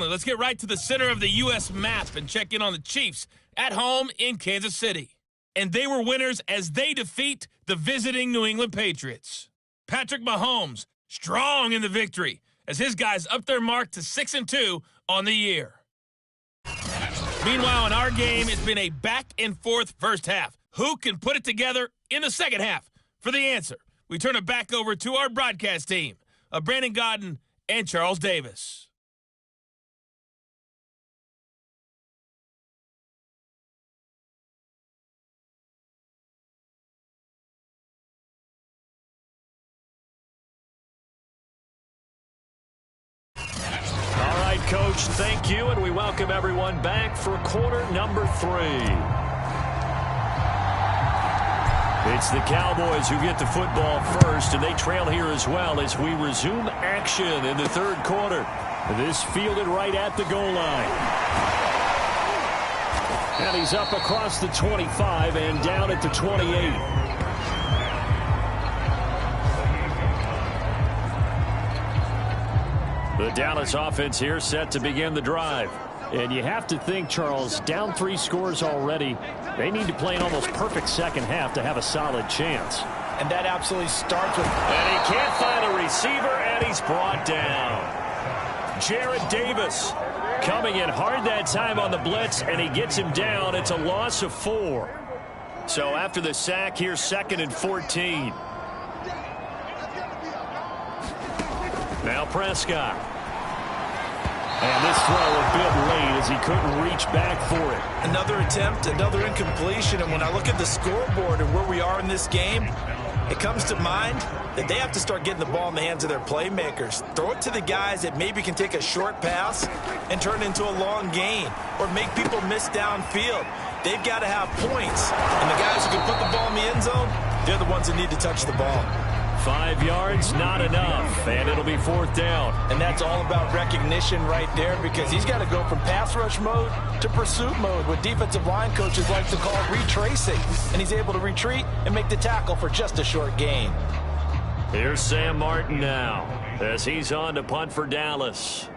Let's get right to the center of the U.S. map and check in on the Chiefs at home in Kansas City. And they were winners as they defeat the visiting New England Patriots. Patrick Mahomes, strong in the victory, as his guys up their mark to 6-2 on the year. Meanwhile, in our game, it's been a back-and-forth first half. Who can put it together in the second half? For the answer, we turn it back over to our broadcast team of Brandon Godden and Charles Davis. Coach, thank you, and we welcome everyone back for quarter number 3. It's the Cowboys who get the football first, and they trail here as well as we resume action in the third quarter. This fielded right at the goal line. And he's up across the 25 and down at the 28. The Dallas offense here set to begin the drive. And you have to think, Charles, down 3 scores already. They need to play an almost perfect second half to have a solid chance. And that absolutely starts with... And he can't find a receiver, and he's brought down. Jarrad Davis coming in hard that time on the blitz, and he gets him down. It's a loss of 4. So after the sack, here's 2nd and 14. Now Prescott. And this throw a bit late as he couldn't reach back for it. Another attempt, another incompletion. And when I look at the scoreboard and where we are in this game, it comes to mind that they have to start getting the ball in the hands of their playmakers. Throw it to the guys that maybe can take a short pass and turn it into a long gain or make people miss downfield. They've got to have points. And the guys who can put the ball in the end zone, they're the ones that need to touch the ball. 5 yards, not enough, and it'll be 4th down. And that's all about recognition right there, because he's got to go from pass rush mode to pursuit mode, what defensive line coaches like to call retracing. And he's able to retreat and make the tackle for just a short gain. Here's Sam Martin now as he's on to punt for Dallas.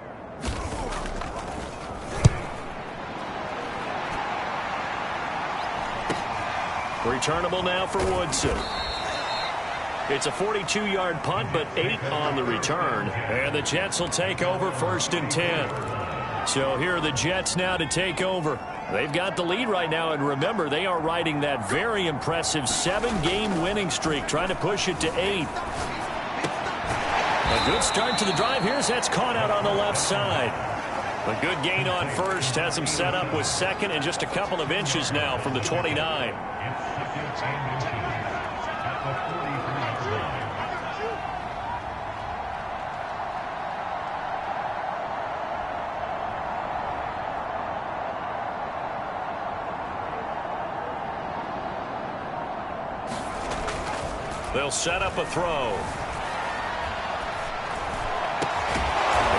Returnable now for Woodson. It's a 42-yard punt, but 8 on the return. And the Jets will take over 1st and 10. So here are the Jets now to take over. They've got the lead right now, and remember, they are riding that very impressive 7-game winning streak, trying to push it to 8. A good start to the drive. Here's that's caught out on the left side. A good gain on first has him set up with 2nd and just a couple of inches now from the 29. They'll set up a throw.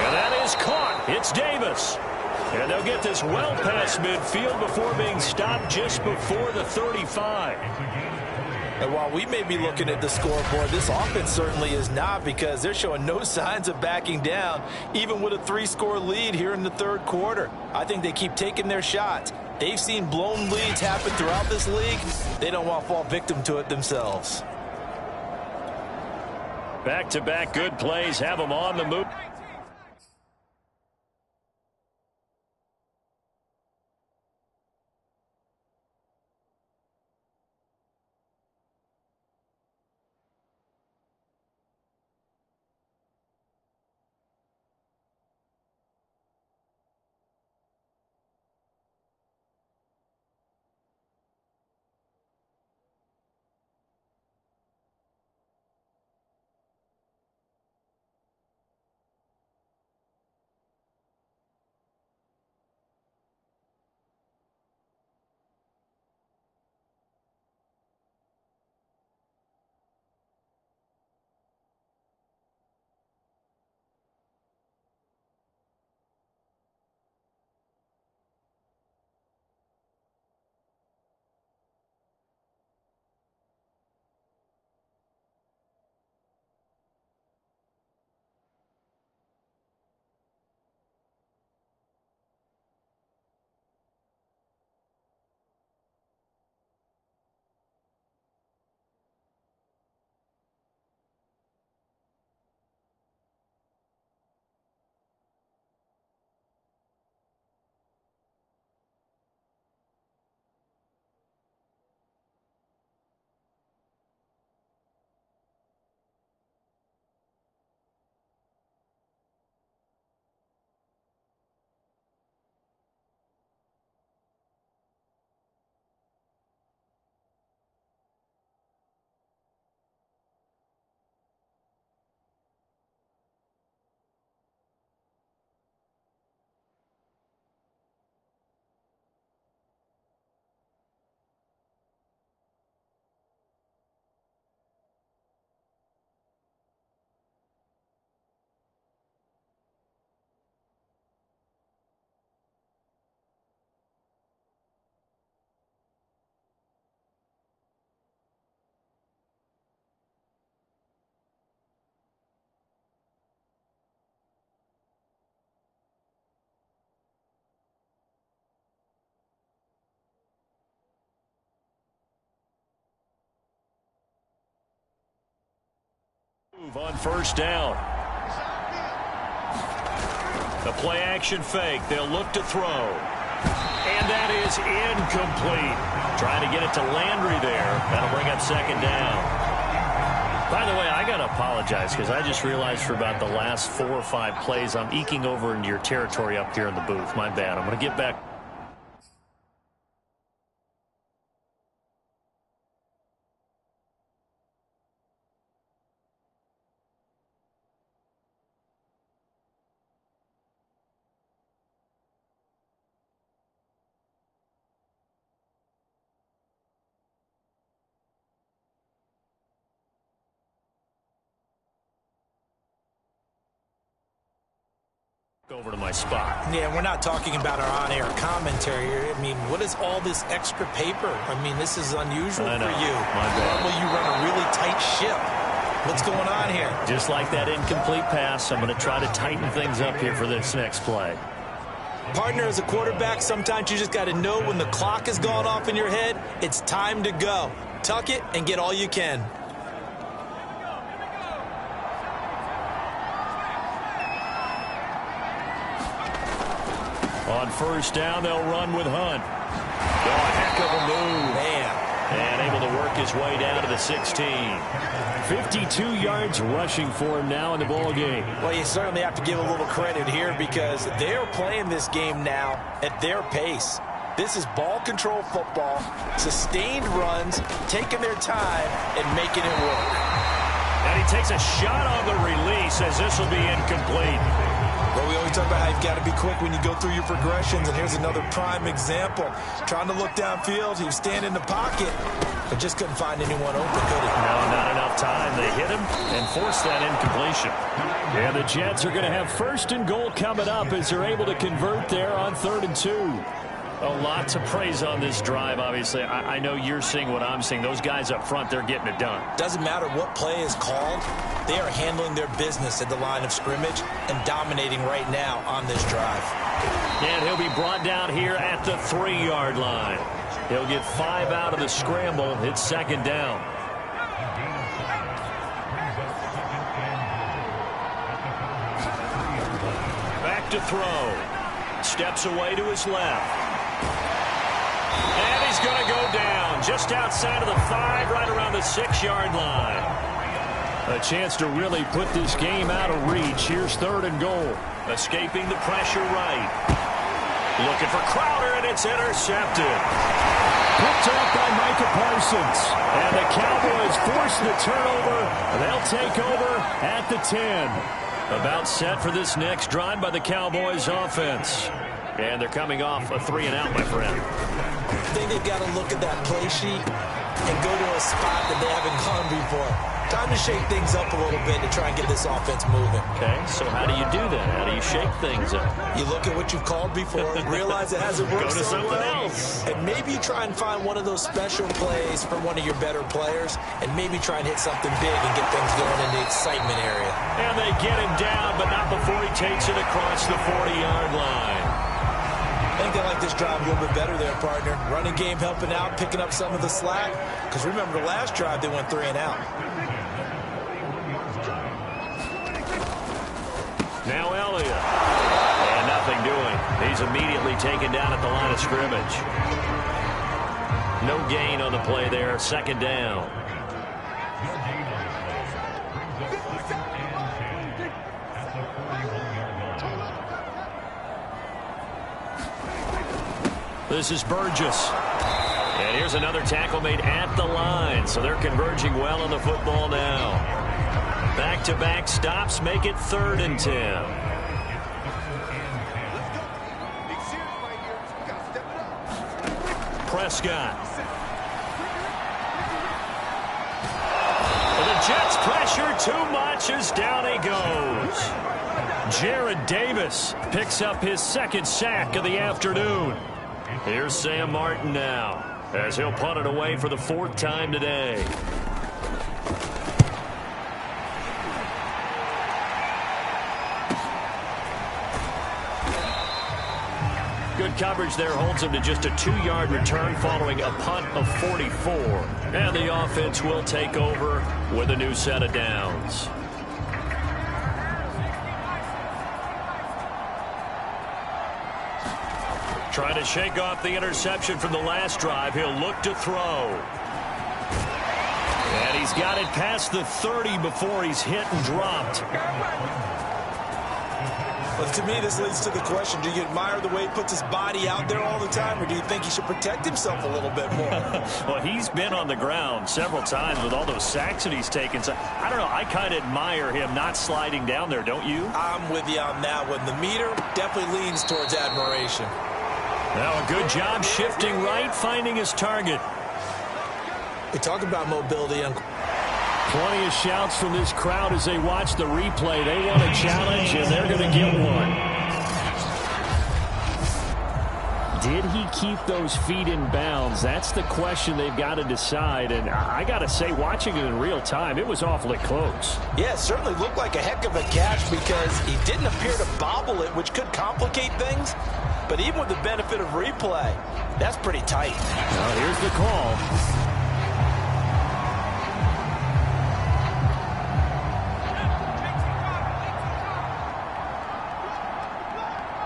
And that is caught. It's Davis. And they'll get this well past midfield before being stopped just before the 35. And while we may be looking at the scoreboard, this offense certainly is not, because they're showing no signs of backing down, even with a 3-score lead here in the third quarter. I think they keep taking their shots. They've seen blown leads happen throughout this league. They don't want to fall victim to it themselves. Back-to-back good plays have them on the move. On first down. The play action fake. They'll look to throw. And that is incomplete. Trying to get it to Landry there. That'll bring up second down. By the way, I got to apologize because I just realized for about the last 4 or 5 plays, I'm eking over into your territory up here in the booth. My bad. I'm going to get back. Over to my spot. Yeah, we're not talking about our on-air commentary here. I mean, what is all this extra paper? I mean, this is unusual for you. My bad. Normally you run a really tight ship. What's going on here? Just like that incomplete pass, I'm going to try to tighten things up here for this next play. Partner, as a quarterback, sometimes you just got to know when the clock has gone off in your head, it's time to go. Tuck it and get all you can. On first down, they'll run with Hunt. Oh, a heck of a move. Man. And able to work his way down to the 16. 52 yards rushing for him now in the ball game. Well, you certainly have to give a little credit here because they're playing this game now at their pace. This is ball control football, sustained runs, taking their time and making it work. And he takes a shot on the release as this will be incomplete. Well, we always talk about how you've got to be quick when you go through your progressions, and here's another prime example. Trying to look downfield, he was standing in the pocket, but just couldn't find anyone open, could he? No, not enough time. They hit him and forced that incompletion. And the Jets are going to have first and goal coming up as they're able to convert there on 3rd and 2. A lot to praise on this drive, obviously. I know you're seeing what I'm seeing. Those guys up front, they're getting it done. Doesn't matter what play is called. They are handling their business at the line of scrimmage and dominating right now on this drive. And he'll be brought down here at the 3-yard line. He'll get 5 out of the scramble. It's second down. Back to throw. Steps away to his left. And he's going to go down just outside of the 5, right around the 6-yard line. A chance to really put this game out of reach. Here's 3rd and goal. Escaping the pressure right. Looking for Crowder, and it's intercepted. Picked up by Micah Parsons. And the Cowboys force the turnover. They'll take over at the 10. About set for this next drive by the Cowboys offense. And they're coming off a 3-and-out, my friend. I think they've got to look at that play sheet and go to a spot that they haven't gone before. Time to shake things up a little bit to try and get this offense moving. Okay, so how do you do that? How do you shake things up? You look at what you've called before, realize it hasn't worked. Go to someone else. And maybe try and find one of those special plays for one of your better players, and maybe try and hit something big and get things going in the excitement area. And they get him down, but not before he takes it across the 40-yard line. I think they like this drive a little bit better there, partner. Running game helping out, picking up some of the slack. Because remember, the last drive, they went 3-and-out. Now Elliott. And nothing doing. He's immediately taken down at the line of scrimmage. No gain on the play there. Second down. This is Burgess. And here's another tackle made at the line. So they're converging well on the football now. Back-to-back stops make it 3rd and 10. Prescott. The Jets pressure too much as down he goes. Jared Davis picks up his 2nd sack of the afternoon. Here's Sam Martin now as he'll punt it away for the 4th time today. Good coverage there holds him to just a 2-yard return following a punt of 44. And the offense will take over with a new set of downs. Trying to shake off the interception from the last drive. He'll look to throw. And he's got it past the 30 before he's hit and dropped. Well, to me, this leads to the question, do you admire the way he puts his body out there all the time, or do you think he should protect himself a little bit more? Well, he's been on the ground several times with all those sacks that he's taken. So, I don't know. I kind of admire him not sliding down there, don't you? I'm with you on that one. The meter definitely leans towards admiration. Now a good job shifting right, finding his target. We talk about mobility. Plenty of shouts from this crowd as they watch the replay. They want a challenge, and they're going to get one. Did he keep those feet in bounds? That's the question they've got to decide. And I got to say, watching it in real time, it was awfully close. Yeah, it certainly looked like a heck of a catch because he didn't appear to bobble it, which could complicate things. But even with the benefit of replay, that's pretty tight. Now here's the call.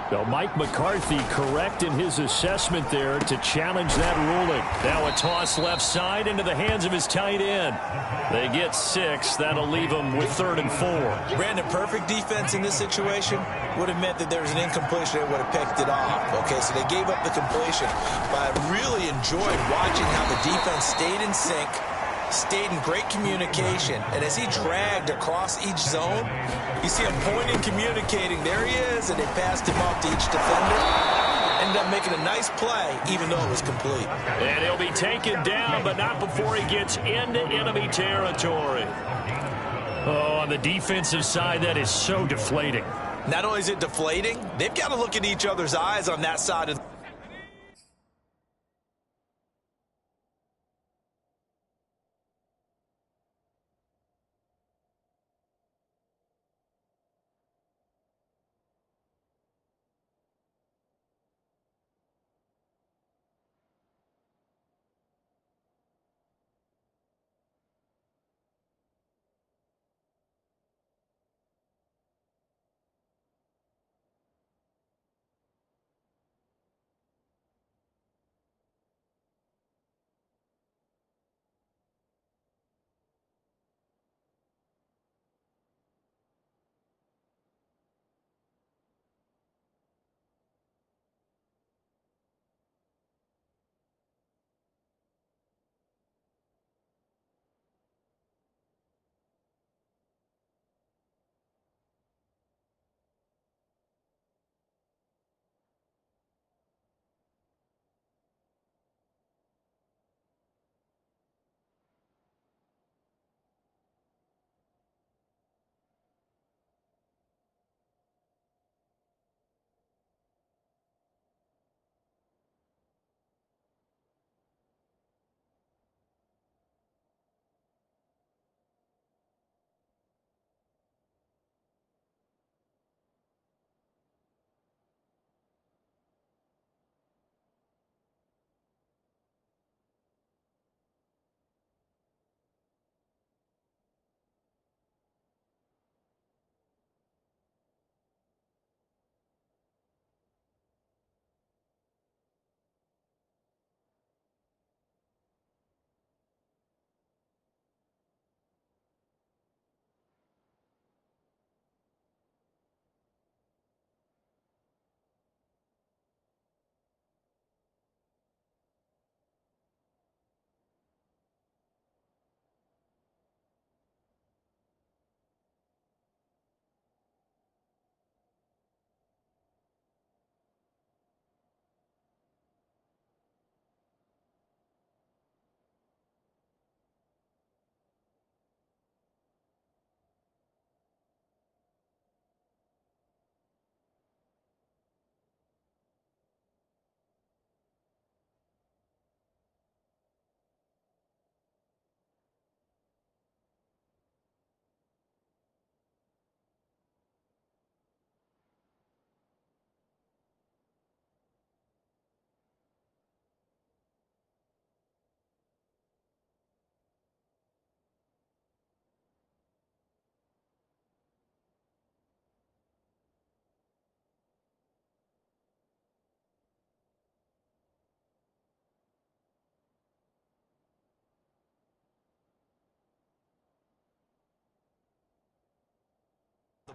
So Mike McCarthy correct in his assessment there to challenge that ruling. Now a toss left side into the hands of his tight end. They get 6. That'll leave them with 3rd and 4. Brandon, perfect defense in this situation would have meant that there was an incompletion. They would have picked it off. Okay, so they gave up the completion. But I really enjoyed watching how the defense stayed in sync, stayed in great communication, and as he dragged across each zone, you see him pointing, communicating. There he is, and they passed him off to each defender. Ended up making a nice play, even though it was complete. And he'll be taken down, but not before he gets into enemy territory. Oh, on the defensive side, that is so deflating. Not only is it deflating, they've got to look at each other's eyes on that side of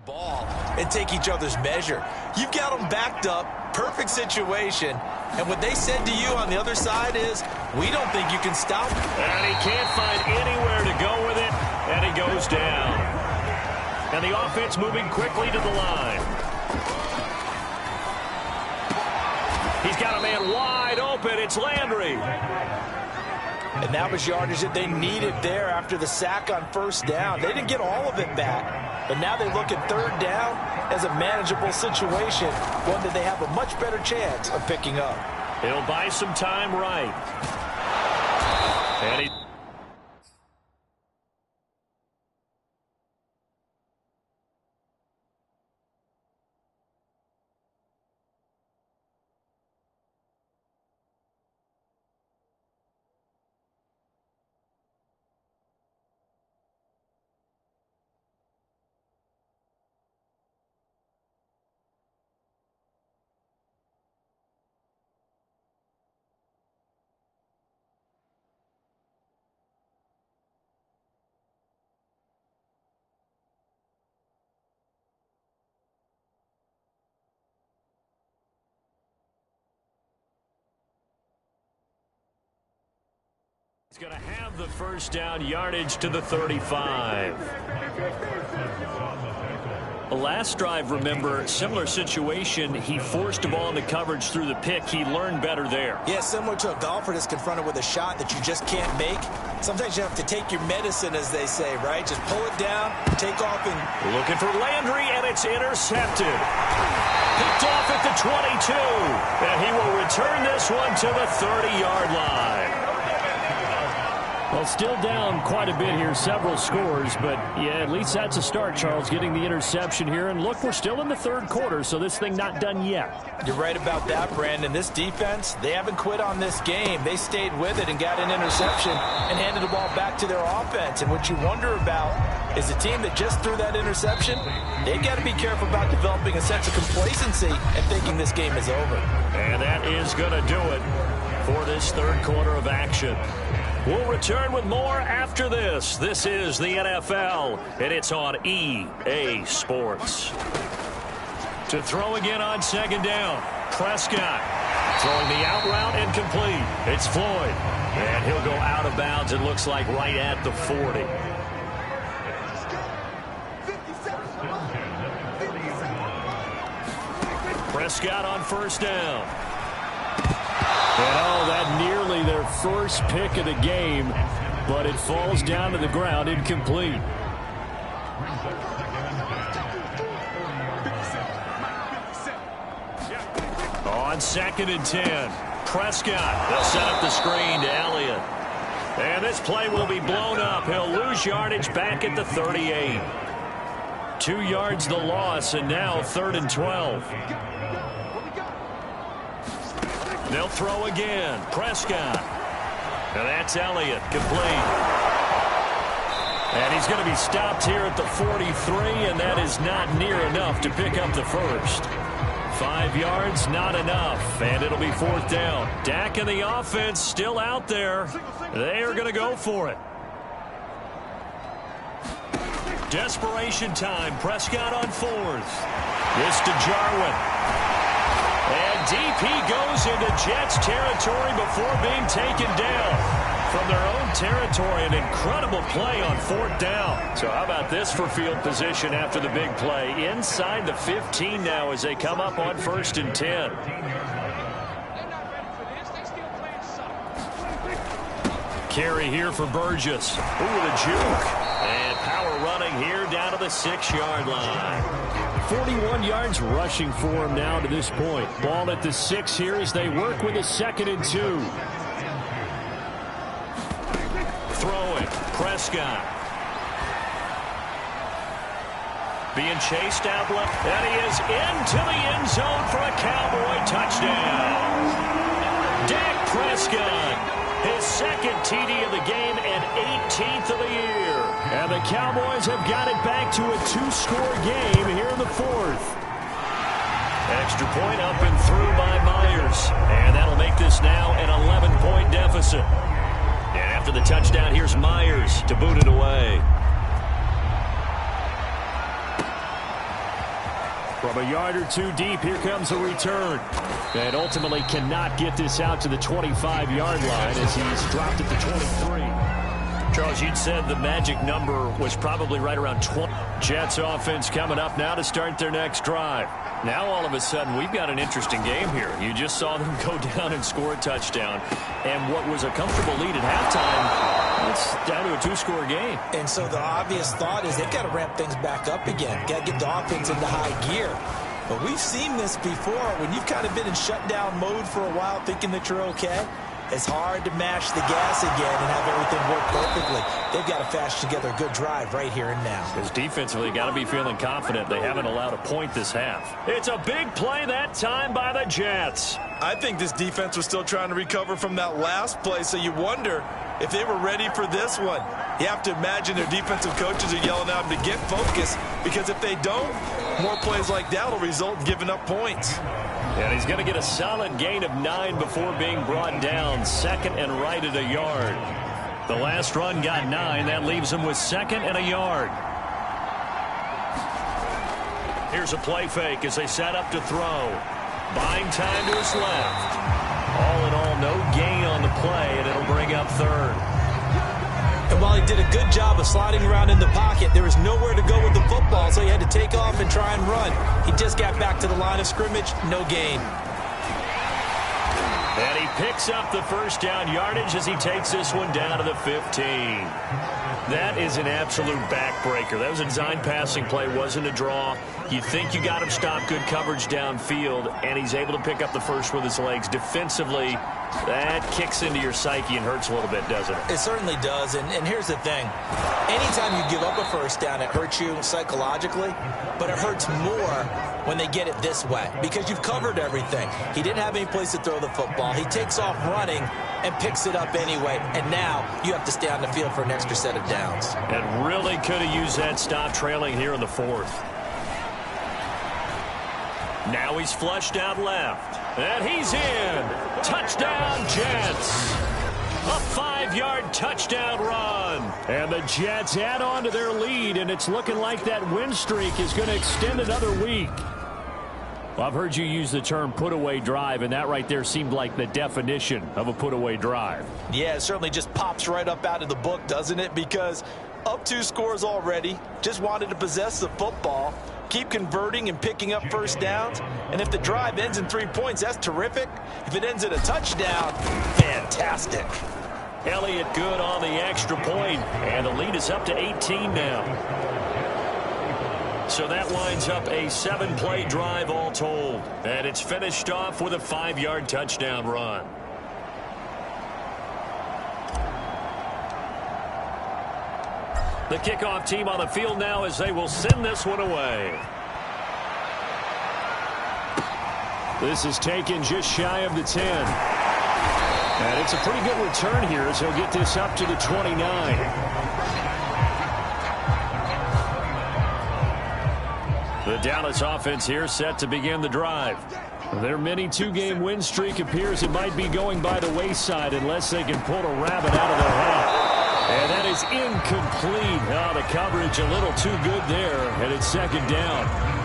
ball and take each other's measure. You've got them backed up, perfect situation, and what they said to you on the other side is, we don't think you can stop him. And he can't find anywhere to go with it, and he goes down. And the offense moving quickly to the line. He's got a man wide open. It's Landry. And that was yardage that they needed there after the sack on first down. They didn't get all of it back, but now they look at third down as a manageable situation, one that they have a much better chance of picking up. He'll buy some time right. And he... He's going to have the first down yardage to the 35. The last drive, remember, similar situation. He forced the ball into coverage through the pick. He learned better there. Yeah, similar to a golfer that's confronted with a shot that you just can't make. Sometimes you have to take your medicine, as they say, right? Just pull it down, take off, and... Looking for Landry, and it's intercepted. Picked off at the 22. And he will return this one to the 30-yard line. Well, still down quite a bit here, several scores, but yeah, at least that's a start, Charles, getting the interception here. And look, we're still in the third quarter, so this thing not done yet. You're right about that, Brandon. This defense, they haven't quit on this game. They stayed with it and got an interception and handed the ball back to their offense. And what you wonder about is the team that just threw that interception, they've got to be careful about developing a sense of complacency and thinking this game is over. And that is going to do it for this third quarter of action. We'll return with more after this. This is the NFL, and it's on EA Sports. To throw again on second down, Prescott throwing the out route incomplete. It's Floyd, and he'll go out of bounds, it looks like, right at the 40. Prescott on first down. And oh, that nearly their first pick of the game, but it falls down to the ground incomplete. On second and 10, Prescott. They'll set up the screen to Elliott. And this play will be blown up. He'll lose yardage back at the 38. 2 yards the loss, and now third and 12. They'll throw again. Prescott. And that's Elliott. Complete. And he's going to be stopped here at the 43, and that is not near enough to pick up the first. 5 yards, not enough, and it'll be fourth down. Dak and the offense still out there. They are going to go for it. Desperation time. Prescott on fourth. This to Jarwin. And deep he goes into Jets territory before being taken down from their own territory. An incredible play on fourth down. So how about this for field position after the big play? Inside the 15 now as they come up on first and 10. Carry here for Burgess. Ooh, the juke. And power running here down to the 6-yard line. 41 yards rushing for him now to this point. Ball at the 6 here as they work with a second and 2. Throwing. Prescott. Being chased out left. And he is into the end zone for a Cowboy touchdown. Dak Prescott. His second TD of the game and 18th of the year. And the Cowboys have got it back to a 2-score game here in the fourth. Extra point up and through by Myers. And that'll make this now an 11-point deficit. And after the touchdown, here's Myers to boot it away. From a yard or two deep, here comes a return. And ultimately cannot get this out to the 25-yard line as he's dropped at the 23. Charles, you'd said the magic number was probably right around 20. Jets offense coming up now to start their next drive. Now all of a sudden we've got an interesting game here. You just saw them go down and score a touchdown. And what was a comfortable lead at halftime, it's down to a two-score game. And so the obvious thought is they've got to ramp things back up again. Got to get the offense into high gear. But we've seen this before. When you've kind of been in shutdown mode for a while thinking that you're okay, it's hard to mash the gas again and have everything work perfectly. They've got to fashion together a good drive right here and now. Because defensively, got to be feeling confident. They haven't allowed a point this half. It's a big play that time by the Jets. I think this defense was still trying to recover from that last play, so you wonder if they were ready for this one. You have to imagine their defensive coaches are yelling at them to get focused, because if they don't, more plays like that will result in giving up points. And he's going to get a solid gain of 9 before being brought down. Second and right at a yard. The last run got 9. That leaves him with second and a yard. Here's a play fake as they set up to throw. Buying time to his left. All in all, no gain on the play, and it'll bring up third. And while he did a good job of sliding around in the pocket, there was nowhere to go with the football, so he had to take off and try and run. He just got back to the line of scrimmage, no gain. And he picks up the first down yardage as he takes this one down to the 15. That is an absolute backbreaker. That was a design passing play, wasn't a draw. You think you got him stopped, good coverage downfield, and he's able to pick up the first with his legs. Defensively, that kicks into your psyche and hurts a little bit, doesn't it? It certainly does, and here's the thing. Anytime you give up a first down, it hurts you psychologically, but it hurts more when they get it this way, because you've covered everything. He didn't have any place to throw the football. He takes off running and picks it up anyway, and now you have to stay on the field for an extra set of downs. And really could have used that stop trailing here in the fourth. Now he's flushed out left. And he's in. Touchdown, Jets. A 5-yard touchdown run. And the Jets add on to their lead, and it's looking like that win streak is going to extend another week. Well, I've heard you use the term put-away drive, and that right there seemed like the definition of a put-away drive. Yeah, it certainly just pops right up out of the book, doesn't it? Because up 2 scores already, just wanted to possess the football, keep converting and picking up first downs, and if the drive ends in 3 points, that's terrific. If it ends in a touchdown, fantastic. Elliott good on the extra point, and the lead is up to 18 now. So that winds up a 7-play drive all told. And it's finished off with a 5-yard touchdown run. The kickoff team on the field now as they will send this one away. This is taken just shy of the 10. And it's a pretty good return here as he'll get this up to the 29. The Dallas offense here set to begin the drive. Their mini 2-game win streak appears it might be going by the wayside unless they can pull a rabbit out of their hat. And that is incomplete. Oh, the coverage a little too good there, and it's second down.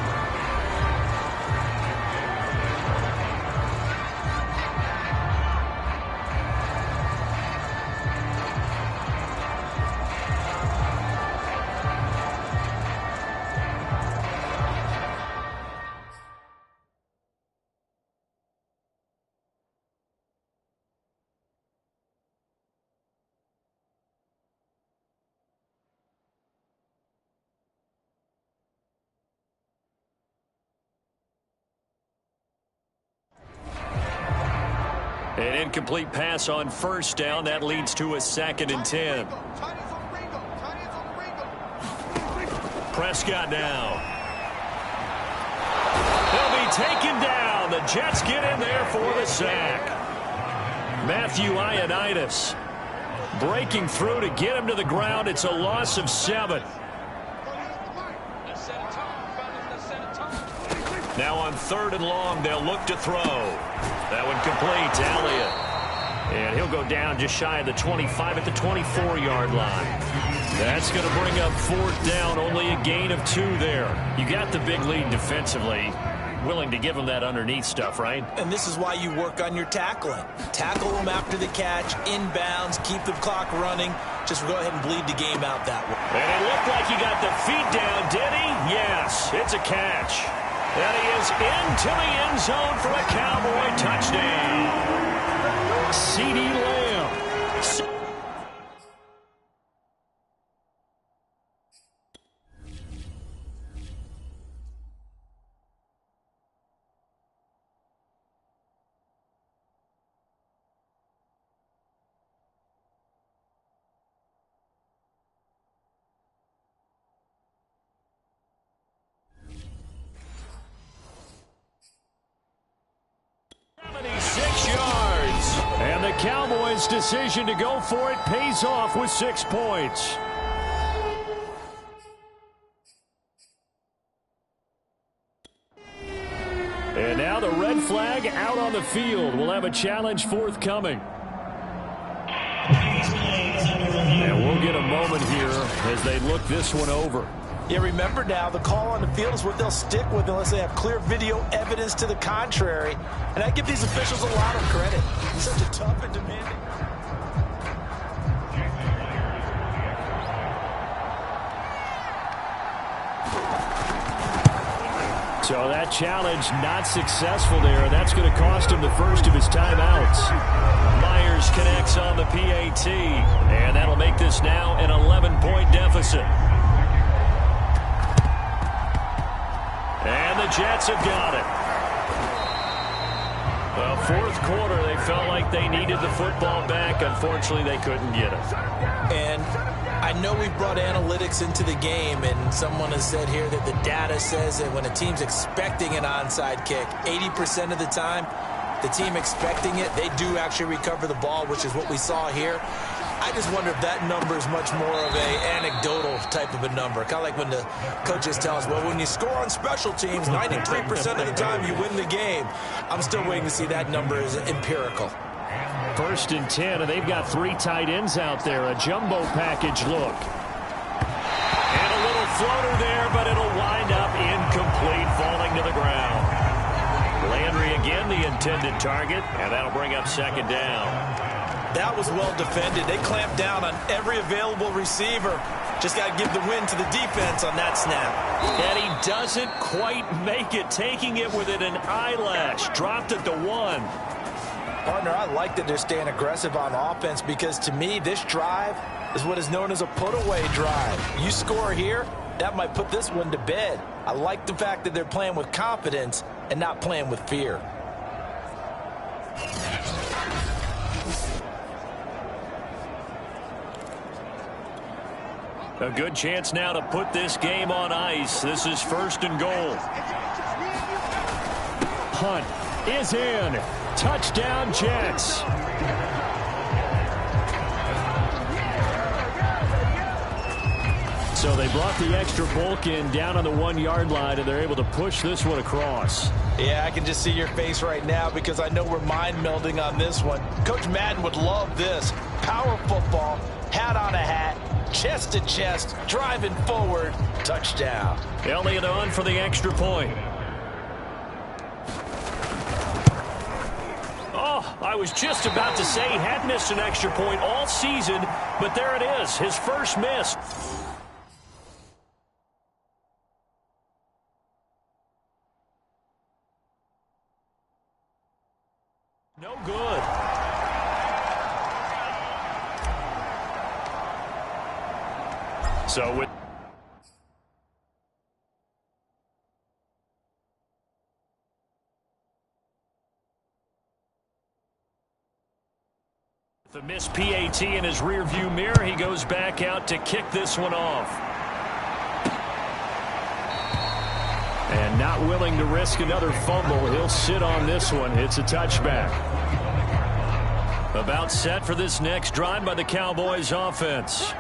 An incomplete pass on first down. That leads to a 2nd and 10. Prescott now. He'll be taken down. The Jets get in there for the sack. Matthew Ioannidis breaking through to get him to the ground. It's a loss of 7. Now on 3rd and long, they'll look to throw. That one complete to Elliott. And he'll go down just shy of the 25 at the 24-yard line. That's going to bring up fourth down, only a gain of 2 there. You got the big lead defensively. Willing to give them that underneath stuff, right? And this is why you work on your tackling. Tackle them after the catch, inbounds, keep the clock running. Just go ahead and bleed the game out that way. And it looked like he got the feet down, did he? Yes, it's a catch. And he is into the end zone for a Cowboy touchdown. CeeDee Lamb. Cowboys' decision to go for it pays off with 6 points. And now the red flag out on the field. We'll have a challenge forthcoming. And we'll get a moment here as they look this one over. Yeah, remember now, the call on the field is what they'll stick with unless they have clear video evidence to the contrary. And I give these officials a lot of credit. Such a tough and demanding. So that challenge not successful there. That's going to cost him the first of his timeouts. Myers connects on the PAT. And that'll make this now an 11-point deficit. And the Jets have got it. Well, fourth quarter, they felt like they needed the football back. Unfortunately, they couldn't get it. And I know we've brought analytics into the game, and someone has said here that the data says that when a team's expecting an onside kick, 80% of the time, the team expecting it, they do actually recover the ball, which is what we saw here. I just wonder if that number is much more of a anecdotal type of a number. Kind of like when the coaches tell us, well, when you score on special teams, 93% of the time you win the game. I'm still waiting to see that number is empirical. 1st and 10, and they've got 3 tight ends out there. A jumbo package look. And a little floater there, but it'll wind up incomplete, falling to the ground. Landry again, the intended target, and that'll bring up 2nd down. That was well defended. They clamped down on every available receiver. Just got to give the win to the defense on that snap. And he doesn't quite make it, taking it within an eyelash. Dropped it to 1. Partner, I like that they're staying aggressive on offense because to me, this drive is what is known as a put-away drive. You score here, that might put this one to bed. I like the fact that they're playing with confidence and not playing with fear. A good chance now to put this game on ice. This is 1st and goal. Hunt is in. Touchdown, Jets. So they brought the extra bulk in down on the 1-yard line, and they're able to push this one across. Yeah, I can just see your face right now because I know we're mind melding on this one. Coach Madden would love this. Power football, hat on a hat, chest to chest, driving forward, touchdown. Elliott on for the extra point. Oh, I was just about to say he had missed an extra point all season, but there it is, his first miss. No good. So with the missed PAT in his rearview mirror, he goes back out to kick this one off. And not willing to risk another fumble, he'll sit on this one. It's a touchback. About set for this next drive by the Cowboys offense.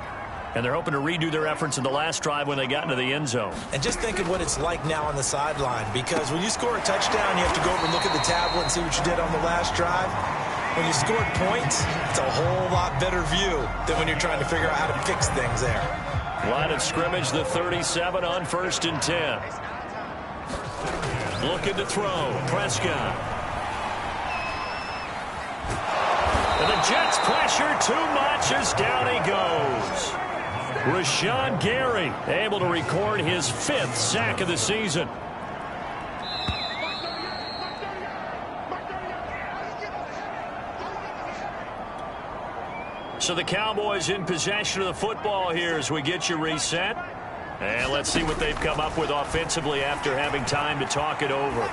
And they're hoping to redo their efforts in the last drive when they got into the end zone. And just think of what it's like now on the sideline, because when you score a touchdown, you have to go over and look at the tablet and see what you did on the last drive. When you scored points, it's a whole lot better view than when you're trying to figure out how to fix things there. Line of scrimmage, the 37 on 1st and 10. Looking to throw. Prescott. And the Jets pressure too much as down he goes. Rashawn Gary able to record his 5th sack of the season. So the Cowboys in possession of the football here as we get you reset. And let's see what they've come up with offensively after having time to talk it over.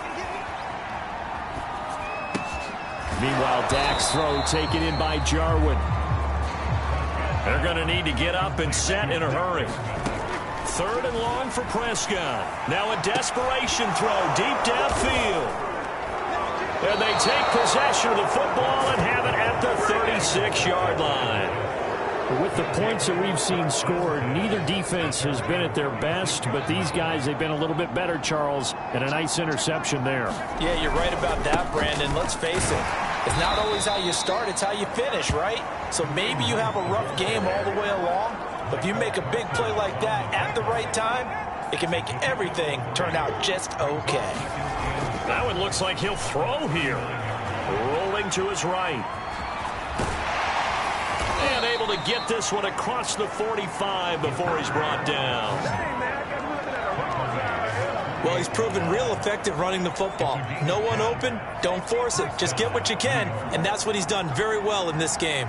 Meanwhile, Dak's throw taken in by Jarwin. They're going to need to get up and set in a hurry. 3rd and long for Prescott. Now a desperation throw deep downfield. And they take possession of the football and have it at the 36-yard line. With the points that we've seen scored, neither defense has been at their best, but these guys, they've been a little bit better, Charles, and a nice interception there. Yeah, you're right about that, Brandon. Let's face it. It's not always how you start, it's how you finish, right? So maybe you have a rough game all the way along, but if you make a big play like that at the right time, it can make everything turn out just okay. Now it looks like he'll throw here. Rolling to his right. And able to get this one across the 45 before he's brought down. Well, he's proven real effective running the football. No one open, don't force it. Just get what you can, and that's what he's done very well in this game.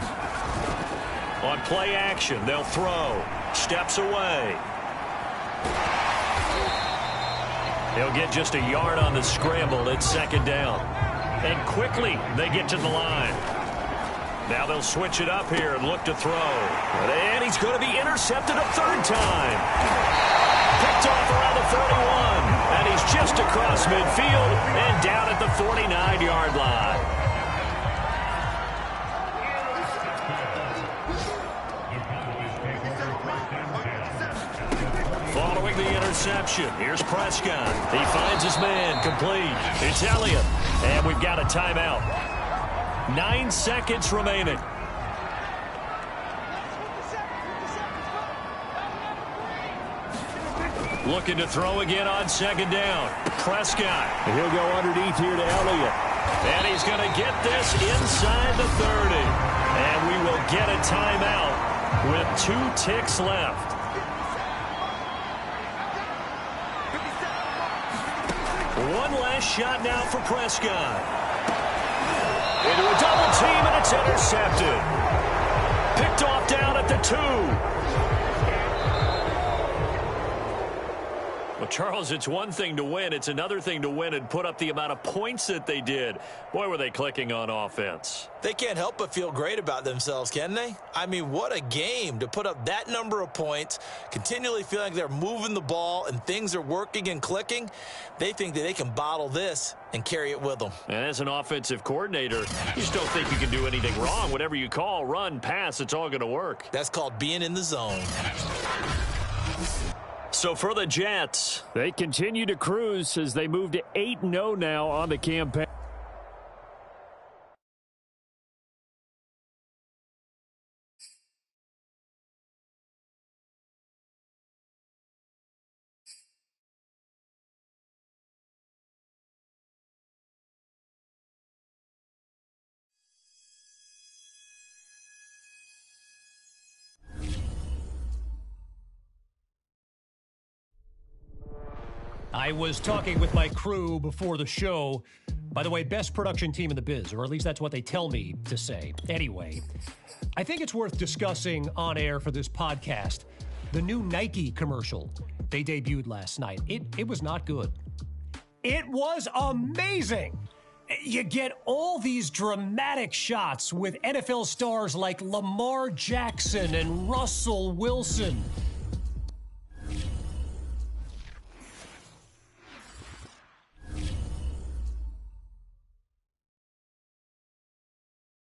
On play action, they'll throw. Steps away. He'll get just a yard on the scramble. It's 2nd down. And quickly, they get to the line. Now they'll switch it up here and look to throw. And he's going to be intercepted a 3rd time. Picked off around the 41. And he's just across midfield and down at the 49-yard line. Following the interception, here's Prescott. He finds his man, complete. It's Elliott. And we've got a timeout. 9 seconds remaining. Looking to throw again on 2nd down. Prescott. He'll go underneath here to Elliott. And he's going to get this inside the 30. And we will get a timeout with 2 ticks left. One last shot now for Prescott. Into a double team, and it's intercepted. Picked off down at the 2. Well, Charles, it's one thing to win. It's another thing to win and put up the amount of points that they did. Boy, were they clicking on offense. They can't help but feel great about themselves, can they? I mean, what a game to put up that number of points, continually feeling like they're moving the ball and things are working and clicking. They think that they can bottle this and carry it with them. And as an offensive coordinator, you just don't think you can do anything wrong. Whatever you call, run, pass, it's all going to work. That's called being in the zone. So for the Jets, they continue to cruise as they move to 8-0 now on the campaign. I was talking with my crew before the show. By the way, best production team in the biz, or at least that's what they tell me to say. Anyway, I think it's worth discussing on air for this podcast the new Nike commercial they debuted last night. It was not good. It was amazing. You get all these dramatic shots with NFL stars like Lamar Jackson and Russell Wilson.